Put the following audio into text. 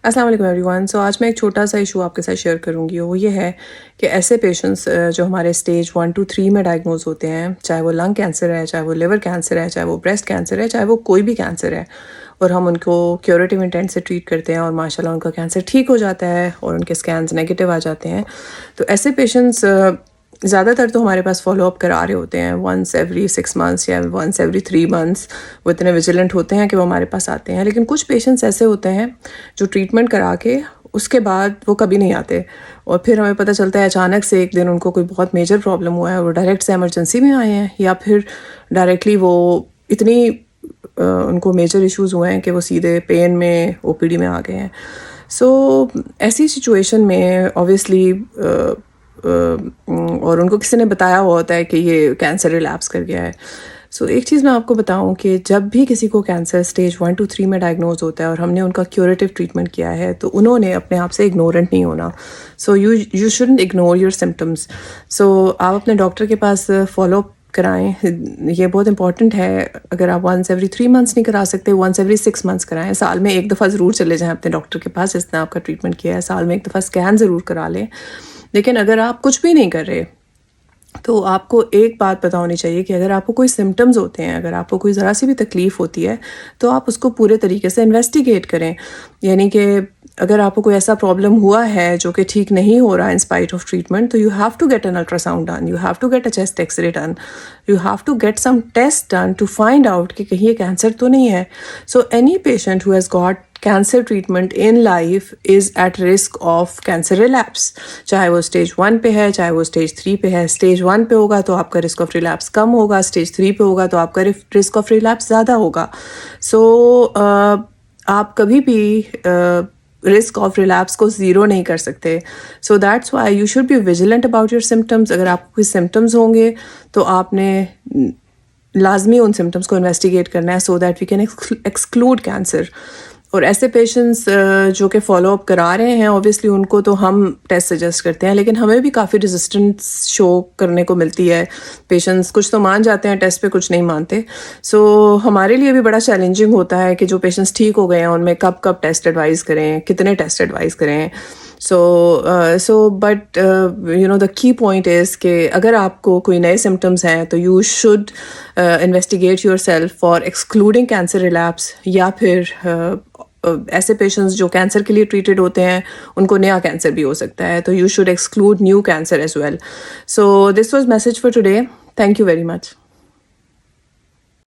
السلام علیکم every one. سو آج میں ایک چھوٹا سا ایشو آپ کے ساتھ شیئر کروں گی. وہ یہ ہے کہ ایسے پیشنٹس جو ہمارے اسٹیج 1 to 3 میں ڈائگنوز ہوتے ہیں، چاہے وہ لنگ کینسر ہے، چاہے وہ لیور کینسر ہے، چاہے وہ بریسٹ کینسر ہے، چاہے وہ کوئی بھی کینسر ہے، اور ہم ان کو کیوریٹیو انٹینٹ سے ٹریٹ کرتے ہیں اور ماشاء اللہ ان کا کینسر ٹھیک ہو جاتا ہے اور ان کے اسکینز نیگیٹو آ جاتے ہیں. تو ایسے پیشنٹس زیادہ تر تو ہمارے پاس فالو اپ کرا رہے ہوتے ہیں ونس ایوری 6 months یا ونس ایوری 3 months. وہ اتنے ویجیلنٹ ہوتے ہیں کہ وہ ہمارے پاس آتے ہیں. لیکن کچھ پیشنٹس ایسے ہوتے ہیں جو ٹریٹمنٹ کرا کے اس کے بعد وہ کبھی نہیں آتے، اور پھر ہمیں پتہ چلتا ہے اچانک سے ایک دن ان کو کوئی بہت میجر پرابلم ہوا ہے، وہ ڈائریکٹ سے ایمرجنسی میں آئے ہیں، یا پھر ڈائریکٹلی وہ اتنی ان کو میجر ایشوز ہوئے ہیں کہ وہ سیدھے پین میں OPD میں آ گئے ہیں. سو ایسی سچویشن میں اوبویسلی اور ان کو کسی نے بتایا ہوا ہوتا ہے کہ یہ کینسر ریلیپس کر گیا ہے. سو ایک چیز میں آپ کو بتاؤں کہ جب بھی کسی کو کینسر اسٹیج 1 to 3 میں ڈائگنوز ہوتا ہے اور ہم نے ان کا کیوریٹیو ٹریٹمنٹ کیا ہے، تو انہوں نے اپنے آپ سے اگنورنٹ نہیں ہونا. So you shouldn't ignore your symptoms. So آپ اپنے ڈاکٹر کے پاس فالو اپ کرائیں. یہ بہت امپورٹنٹ ہے. اگر آپ ونس ایوری 3 months نہیں کرا سکتے، ونس ایوری 6 months کرائیں. سال میں ایک دفعہ ضرور چلے جائیں اپنے ڈاکٹر کے پاس جس نے آپ کا ٹریٹمنٹ کیا ہے. سال میں ایک دفعہ اسکین ضرور کرا لیں. لیکن اگر آپ کچھ بھی نہیں کر رہے تو آپ کو ایک بات پتہ ہونی چاہیے کہ اگر آپ کو کوئی سمٹمز ہوتے ہیں، اگر آپ کو کوئی ذرا سی بھی تکلیف ہوتی ہے، تو آپ اس کو پورے طریقے سے انویسٹیگیٹ کریں. یعنی کہ اگر آپ کو کوئی ایسا پرابلم ہوا ہے جو کہ ٹھیک نہیں ہو رہا ان اسپائٹ آف ٹریٹمنٹ، تو you have to get an ultra sound done, you have to get a chest X ray done, you have to get some test done to find out کہ کہیں یہ cancer تو نہیں ہے. So any patient who has got cancer treatment in life is at risk of cancer relapse. چاہے وہ stage 1 پہ ہے، چاہے وہ اسٹیج 3 پہ ہے. اسٹیج 1 پہ ہوگا تو آپ کا رسک آف ریلیپس کم ہوگا، اسٹیج 3 پہ ہوگا تو آپ کا رسک آف ریلیپس زیادہ ہوگا. سو آپ کبھی بھی رسک آف ریلیپس کو زیرو نہیں کر سکتے. So that's why you should be vigilant about your symptoms. اگر آپ کو کوئی سمٹمز ہوں گے تو آپ نے لازمی ان سمٹمس کو انویسٹیگیٹ کرنا ہے so that we can exclude cancer. اور ایسے پیشنٹس جو کہ فالو اپ کرا رہے ہیں، اوبیسلی ان کو تو ہم ٹیسٹ سجیسٹ کرتے ہیں، لیکن ہمیں بھی کافی ریزسٹنس شو کرنے کو ملتی ہے. پیشنٹس کچھ تو مان جاتے ہیں ٹیسٹ پہ، کچھ نہیں مانتے. سو ہمارے لیے بھی بڑا چیلنجنگ ہوتا ہے کہ جو پیشنٹس ٹھیک ہو گئے ہیں ان میں کب ٹیسٹ ایڈوائز کریں، کتنے ٹیسٹ ایڈوائز کریں. سو بٹ یو نو دا کی پوائنٹ از کہ اگر آپ کو کوئی نئے سمٹمس ہیں تو you should investigate your self for excluding cancer relapse. یا پھر ایسے پیشنٹس جو کینسر کے لیے ٹریٹڈ ہوتے ہیں ان کو نیا کینسر بھی ہو سکتا ہے، تو you should exclude new cancer as well. So this was message for today. Thank you very much.